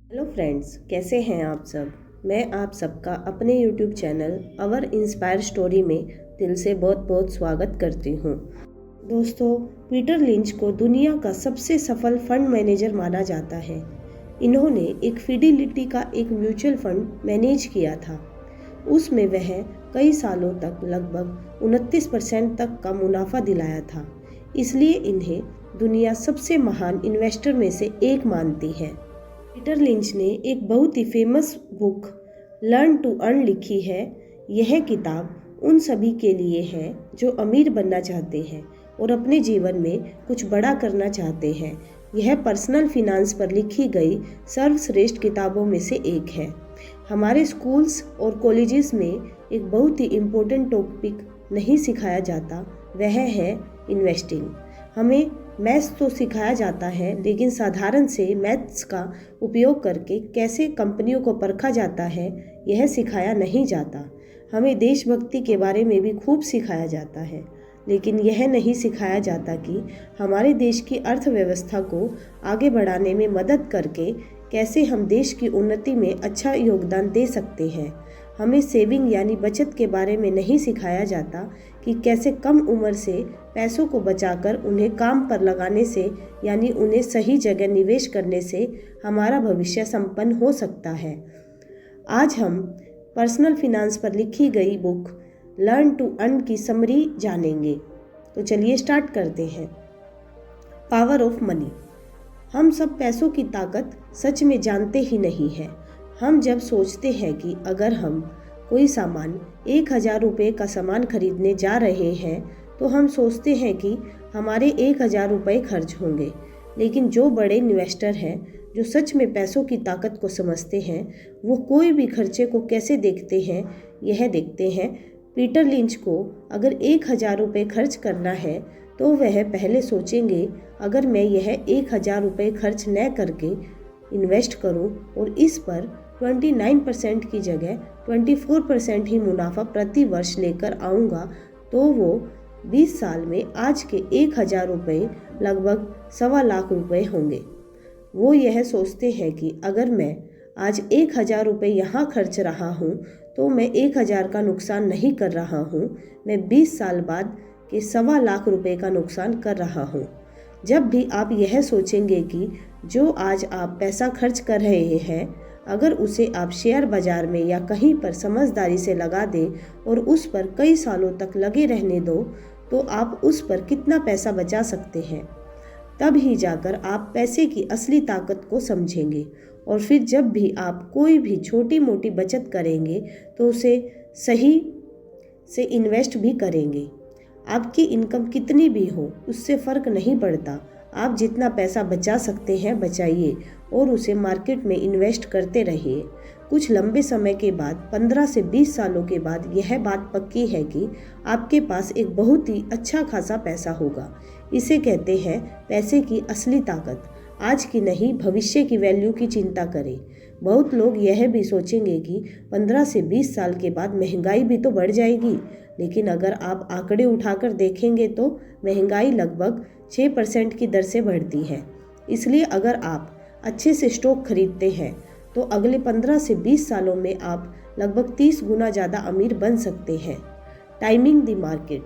Hello friends, कैसे हैं आप सब। मैं आप सबका अपने यूट्यूब चैनल अवर इंस्पायर स्टोरी में दिल से बहुत बहुत स्वागत करती हूँ। दोस्तों, पीटर लिंच को दुनिया का सबसे सफल फंड मैनेजर माना जाता है। इन्होंने एक फिडिलिटी का एक म्यूचुअल फंड मैनेज किया था। उसमें वह कई सालों तक लगभग 29% तक का मुनाफा दिलाया था। इसलिए इन्हें दुनिया सबसे महान इन्वेस्टर में से एक मानती है। पीटर लिंच ने एक बहुत ही famous book learn to earn लिखी है। यह किताब उन सभी के लिए है जो अमीर बनना चाहते हैं और अपने जीवन में कुछ बड़ा करना चाहते हैं। यह पर्सनल फिनांस पर लिखी गई सर्वश्रेष्ठ किताबों में से एक है। हमारे स्कूल्स और कॉलेजेस में एक बहुत ही इम्पोर्टेंट टॉपिक नहीं सिखाया जाता, वह है इन्वेस्टिंग। हमें मैथ्स तो सिखाया जाता है, लेकिन साधारण से मैथ्स का उपयोग करके कैसे कंपनियों को परखा जाता है यह सिखाया नहीं जाता। हमें देशभक्ति के बारे में भी खूब सिखाया जाता है, लेकिन यह नहीं सिखाया जाता कि हमारे देश की अर्थव्यवस्था को आगे बढ़ाने में मदद करके कैसे हम देश की उन्नति में अच्छा योगदान दे सकते हैं। हमें सेविंग यानी बचत के बारे में नहीं सिखाया जाता कि कैसे कम उम्र से पैसों को बचाकर उन्हें काम पर लगाने से यानी उन्हें सही जगह निवेश करने से हमारा भविष्य संपन्न हो सकता है। आज हम पर्सनल फिनांस पर लिखी गई बुक लर्न टू अर्न की समरी जानेंगे। तो चलिए स्टार्ट करते हैं। Power of money. हम सब पैसों की ताकत सच में जानते ही नहीं है। हम जब सोचते हैं कि अगर हम कोई सामान 1,000 रुपये का सामान खरीदने जा रहे हैं तो हम सोचते हैं कि हमारे 1,000 रुपये खर्च होंगे। लेकिन जो बड़े इन्वेस्टर हैं, जो सच में पैसों की ताकत को समझते हैं, वो कोई भी खर्चे को कैसे देखते हैं यह देखते हैं। पीटर लिंच को अगर 1,000 रुपये खर्च करना है तो वह पहले सोचेंगे, अगर मैं यह 1,000 रुपये खर्च न करके इन्वेस्ट करूं और इस पर 29% की जगह 24% ही मुनाफा प्रति वर्ष लेकर आऊँगा तो वो 20 साल में आज के 1,000 रुपये लगभग 1.25 लाख रुपये होंगे। वो यह सोचते हैं कि अगर मैं आज 1,000 रुपये यहाँ खर्च रहा हूँ तो मैं 1,000 का नुकसान नहीं कर रहा हूँ, मैं 20 साल बाद के 1.25 लाख रुपये का नुकसान कर रहा हूँ। जब भी आप यह सोचेंगे कि जो आज आप पैसा खर्च कर रहे हैं, अगर उसे आप शेयर बाजार में या कहीं पर समझदारी से लगा दें और उस पर कई सालों तक लगे रहने दो, तो आप उस पर कितना पैसा बचा सकते हैं। तब ही जाकर आप पैसे की असली ताकत को समझेंगे और फिर जब भी आप कोई भी छोटी मोटी बचत करेंगे तो उसे सही से इन्वेस्ट भी करेंगे। आपकी इनकम कितनी भी हो उससे फ़र्क नहीं पड़ता। आप जितना पैसा बचा सकते हैं बचाइए और उसे मार्केट में इन्वेस्ट करते रहिए। कुछ लंबे समय के बाद 15 से 20 सालों के बाद यह बात पक्की है कि आपके पास एक बहुत ही अच्छा खासा पैसा होगा। इसे कहते हैं पैसे की असली ताकत। आज की नहीं, भविष्य की वैल्यू की चिंता करें। बहुत लोग यह भी सोचेंगे कि 15 से 20 साल के बाद महंगाई भी तो बढ़ जाएगी, लेकिन अगर आप आंकड़े उठाकर देखेंगे तो महंगाई लगभग 6% की दर से बढ़ती है। इसलिए अगर आप अच्छे से स्टॉक खरीदते हैं तो अगले 15 से 20 सालों में आप लगभग 30 गुना ज़्यादा अमीर बन सकते हैं। टाइमिंग द मार्केट,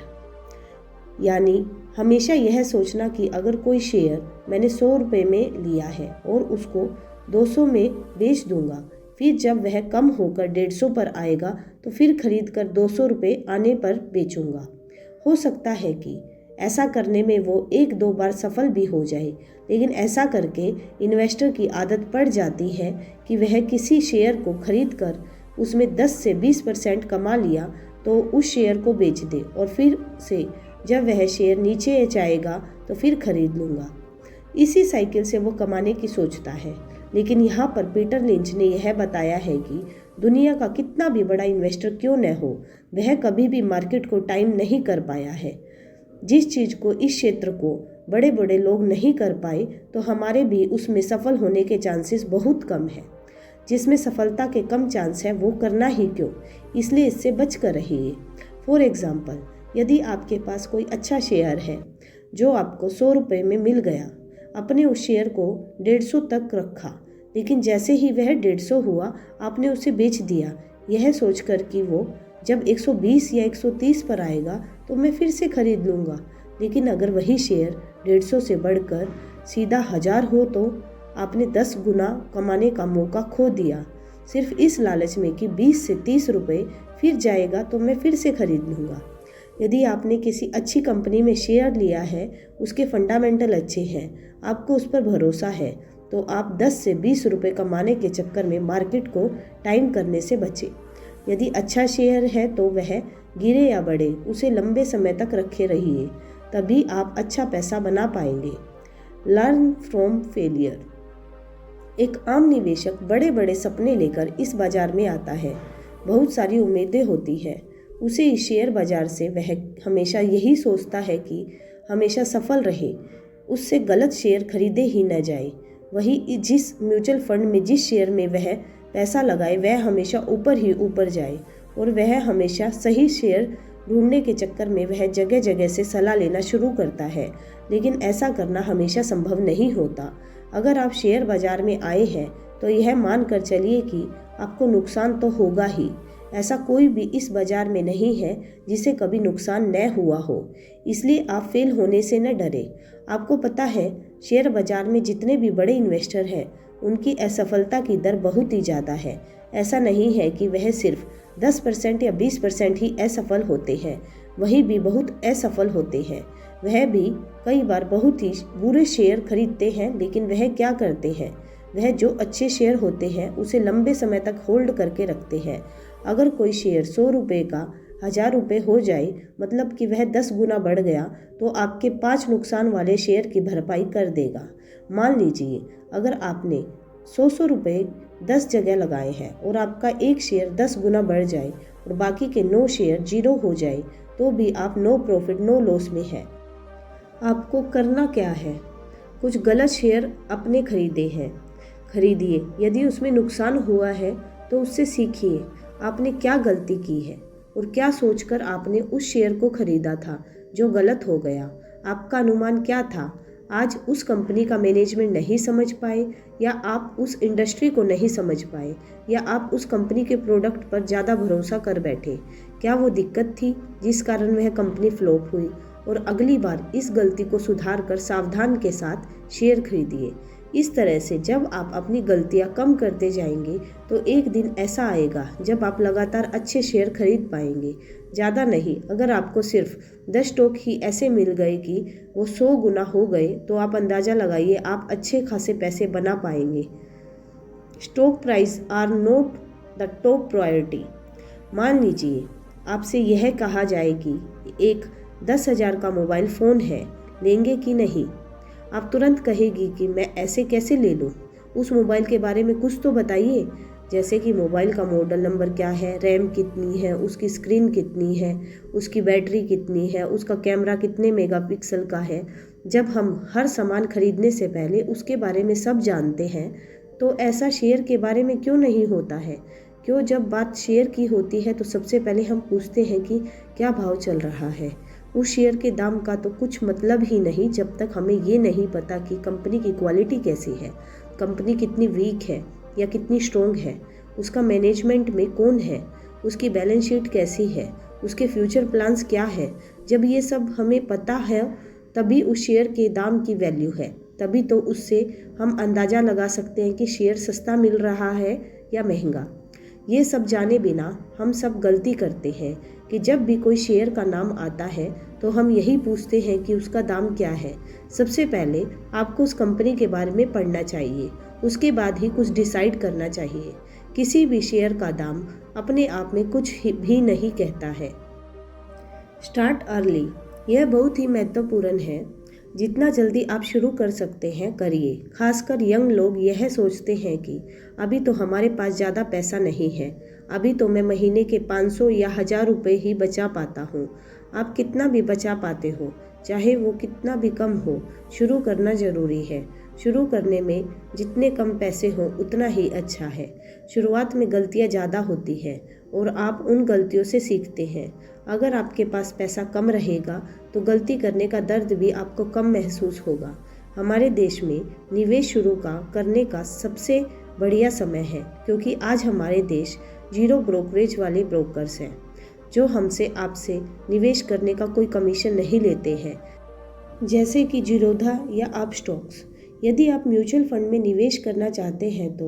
यानी हमेशा यह सोचना कि अगर कोई शेयर मैंने 100 रुपये में लिया है और उसको 200 में बेच दूंगा, फिर जब वह कम होकर 150 पर आएगा तो फिर खरीद कर 200 रुपये आने पर बेचूंगा। हो सकता है कि ऐसा करने में वो 1-2 बार सफल भी हो जाए, लेकिन ऐसा करके इन्वेस्टर की आदत पड़ जाती है कि वह किसी शेयर को खरीद कर उसमें 10 से 20% कमा लिया तो उस शेयर को बेच दे और फिर से जब वह शेयर नीचे जाएगा तो फिर खरीद लूँगा। इसी साइकिल से वो कमाने की सोचता है। लेकिन यहाँ पर पीटर लिंच ने यह बताया है कि दुनिया का कितना भी बड़ा इन्वेस्टर क्यों न हो, वह कभी भी मार्केट को टाइम नहीं कर पाया है। जिस चीज़ को, इस क्षेत्र को बड़े बड़े लोग नहीं कर पाए तो हमारे भी उसमें सफल होने के चांसेस बहुत कम है। जिसमें सफलता के कम चांस है वो करना ही क्यों, इसलिए इससे बच कर रहिए। फॉर एग्ज़ाम्पल, यदि आपके पास कोई अच्छा शेयर है जो आपको 100 रुपये में मिल गया, अपने उस शेयर को 150 तक रखा, लेकिन जैसे ही वह 150 हुआ आपने उसे बेच दिया, यह सोचकर कि वो जब 120 या 130 पर आएगा तो मैं फिर से खरीद लूँगा। लेकिन अगर वही शेयर 150 से बढ़कर सीधा 1000 हो तो आपने 10 गुना कमाने का मौका खो दिया, सिर्फ इस लालच में कि 20 से 30 रुपये फिर जाएगा तो मैं फिर से खरीद लूँगा। यदि आपने किसी अच्छी कंपनी में शेयर लिया है, उसके फंडामेंटल अच्छे हैं, आपको उस पर भरोसा है, तो आप 10 से 20 रुपये कमाने के चक्कर में मार्केट को टाइम करने से बचें। यदि अच्छा शेयर है तो वह गिरे या बढ़े उसे लंबे समय तक रखे रहिए, तभी आप अच्छा पैसा बना पाएंगे। Learn from failure. एक आम निवेशक बड़े बड़े सपने लेकर इस बाजार में आता है, बहुत सारी उम्मीदें होती हैं उसे इस शेयर बाजार से। वह हमेशा यही सोचता है कि हमेशा सफल रहे, उससे गलत शेयर खरीदे ही न जाए। वही जिस म्यूचुअल फंड में जिस शेयर में वह पैसा लगाए वह हमेशा ऊपर ही ऊपर जाए, और वह हमेशा सही शेयर ढूंढने के चक्कर में वह जगह जगह से सलाह लेना शुरू करता है। लेकिन ऐसा करना हमेशा संभव नहीं होता। अगर आप शेयर बाजार में आए हैं तो यह मान कर चलिए कि आपको नुकसान तो होगा ही। ऐसा कोई भी इस बाजार में नहीं है जिसे कभी नुकसान न हुआ हो, इसलिए आप फेल होने से न डरें। आपको पता है, शेयर बाजार में जितने भी बड़े इन्वेस्टर हैं उनकी असफलता की दर बहुत ही ज़्यादा है। ऐसा नहीं है कि वह सिर्फ 10% या 20% ही असफल होते हैं, वही भी बहुत असफल होते हैं। वह भी कई बार बहुत ही बुरे शेयर खरीदते हैं, लेकिन वह क्या करते हैं, वह जो अच्छे शेयर होते हैं उसे लंबे समय तक होल्ड करके रखते हैं। अगर कोई शेयर 100 रुपये का 1000 रुपये हो जाए, मतलब कि वह 10 गुना बढ़ गया, तो आपके 5 नुकसान वाले शेयर की भरपाई कर देगा। मान लीजिए अगर आपने 100 रुपये 10 जगह लगाए हैं और आपका एक शेयर 10 गुना बढ़ जाए और बाकी के 9 शेयर 0 हो जाए, तो भी आप नो प्रॉफिट नो लॉस में हैं। आपको करना क्या है, कुछ गलत शेयर अपने खरीदिए। यदि उसमें नुकसान हुआ है तो उससे सीखिए, आपने क्या गलती की है और क्या सोचकर आपने उस शेयर को खरीदा था जो गलत हो गया। आपका अनुमान क्या था? आज उस कंपनी का मैनेजमेंट नहीं समझ पाए, या आप उस इंडस्ट्री को नहीं समझ पाए, या आप उस कंपनी के प्रोडक्ट पर ज़्यादा भरोसा कर बैठे। क्या वो दिक्कत थी जिस कारण वह कंपनी फ्लॉप हुई? और अगली बार इस गलती को सुधार कर सावधान के साथ शेयर खरीदिए। इस तरह से जब आप अपनी गलतियां कम करते जाएंगे तो एक दिन ऐसा आएगा जब आप लगातार अच्छे शेयर खरीद पाएंगे। ज़्यादा नहीं, अगर आपको सिर्फ 10 स्टॉक ही ऐसे मिल गए कि वो 100 गुना हो गए, तो आप अंदाज़ा लगाइए आप अच्छे खासे पैसे बना पाएंगे। Stock price are not the top priority. मान लीजिए आपसे यह कहा जाए कि एक 10,000 का मोबाइल फ़ोन है, लेंगे कि नहीं? आप तुरंत कहेगी कि मैं ऐसे कैसे ले लूँ, उस मोबाइल के बारे में कुछ तो बताइए, जैसे कि मोबाइल का मॉडल नंबर क्या है, रैम कितनी है, उसकी स्क्रीन कितनी है, उसकी बैटरी कितनी है, उसका कैमरा कितने मेगापिक्सल का है। जब हम हर सामान खरीदने से पहले उसके बारे में सब जानते हैं, तो ऐसा शेयर के बारे में क्यों नहीं होता है? क्यों जब बात शेयर की होती है तो सबसे पहले हम पूछते हैं कि क्या भाव चल रहा है। उस शेयर के दाम का तो कुछ मतलब ही नहीं जब तक हमें ये नहीं पता कि कंपनी की क्वालिटी कैसी है, कंपनी कितनी वीक है या कितनी स्ट्रॉन्ग है, उसका मैनेजमेंट में कौन है, उसकी बैलेंस शीट कैसी है, उसके फ्यूचर प्लान्स क्या है। जब ये सब हमें पता है तभी उस शेयर के दाम की वैल्यू है, तभी तो उससे हम अंदाज़ा लगा सकते हैं कि शेयर सस्ता मिल रहा है या महंगा। ये सब जाने बिना हम सब गलती करते हैं कि जब भी कोई शेयर का नाम आता है तो हम यही पूछते हैं कि उसका दाम क्या है। सबसे पहले आपको उस कंपनी के बारे में पढ़ना चाहिए, उसके बाद ही कुछ डिसाइड करना चाहिए। किसी भी शेयर का दाम अपने आप में कुछ भी नहीं कहता है। स्टार्ट अर्ली, यह बहुत ही महत्वपूर्ण है। जितना जल्दी आप शुरू कर सकते हैं करिए। खासकर यंग लोग यह सोचते हैं कि अभी तो हमारे पास ज़्यादा पैसा नहीं है, अभी तो मैं महीने के 500 या 1000 रुपये ही बचा पाता हूँ। आप कितना भी बचा पाते हो, चाहे वो कितना भी कम हो, शुरू करना ज़रूरी है। शुरू करने में जितने कम पैसे हों उतना ही अच्छा है। शुरुआत में गलतियाँ ज़्यादा होती हैं और आप उन गलतियों से सीखते हैं। अगर आपके पास पैसा कम रहेगा तो गलती करने का दर्द भी आपको कम महसूस होगा। हमारे देश में निवेश शुरू करने का सबसे बढ़िया समय है, क्योंकि आज हमारे देश जीरो ब्रोकरेज वाले ब्रोकर्स हैं जो हमसे आपसे निवेश करने का कोई कमीशन नहीं लेते हैं, जैसे कि जीरोधा या आप स्टॉक्स। यदि आप म्यूचुअल फंड में निवेश करना चाहते हैं तो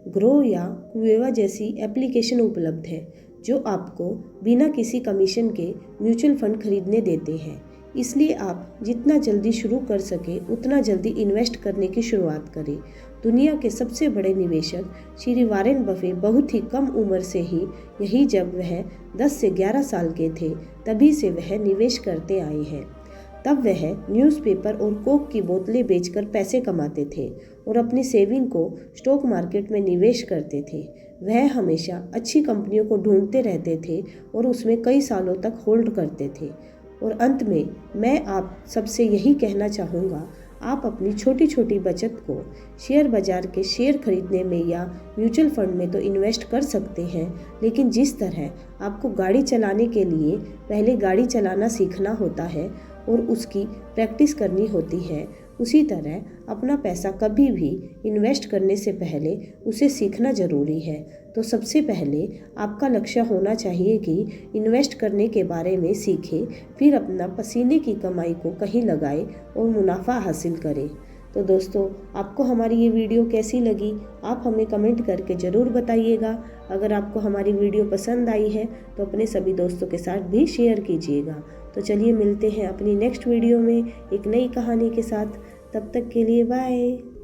ग्रो या कुवेवा जैसी एप्लीकेशन उपलब्ध है जो आपको बिना किसी कमीशन के म्यूचुअल फंड खरीदने देते हैं। इसलिए आप जितना जल्दी शुरू कर सके उतना जल्दी इन्वेस्ट करने की शुरुआत करें। दुनिया के सबसे बड़े निवेशक श्री वॉरेन बफे बहुत ही कम उम्र से ही, यही जब वह 10 से 11 साल के थे तभी से वह निवेश करते आए हैं। तब वह न्यूज़पेपर और कोक की बोतलें बेचकर पैसे कमाते थे और अपनी सेविंग को स्टॉक मार्केट में निवेश करते थे। वह हमेशा अच्छी कंपनियों को ढूंढते रहते थे और उसमें कई सालों तक होल्ड करते थे। और अंत में मैं आप सबसे यही कहना चाहूँगा, आप अपनी छोटी छोटी बचत को शेयर बाज़ार के शेयर खरीदने में या म्यूचुअल फंड में तो इन्वेस्ट कर सकते हैं, लेकिन जिस तरह आपको गाड़ी चलाने के लिए पहले गाड़ी चलाना सीखना होता है और उसकी प्रैक्टिस करनी होती है, उसी तरह अपना पैसा कभी भी इन्वेस्ट करने से पहले उसे सीखना ज़रूरी है। तो सबसे पहले आपका लक्ष्य होना चाहिए कि इन्वेस्ट करने के बारे में सीखें, फिर अपना पसीने की कमाई को कहीं लगाएं और मुनाफा हासिल करें। तो दोस्तों, आपको हमारी ये वीडियो कैसी लगी, आप हमें कमेंट करके ज़रूर बताइएगा। अगर आपको हमारी वीडियो पसंद आई है तो अपने सभी दोस्तों के साथ भी शेयर कीजिएगा। तो चलिए मिलते हैं अपनी नेक्स्ट वीडियो में एक नई कहानी के साथ। तब तक के लिए बाय।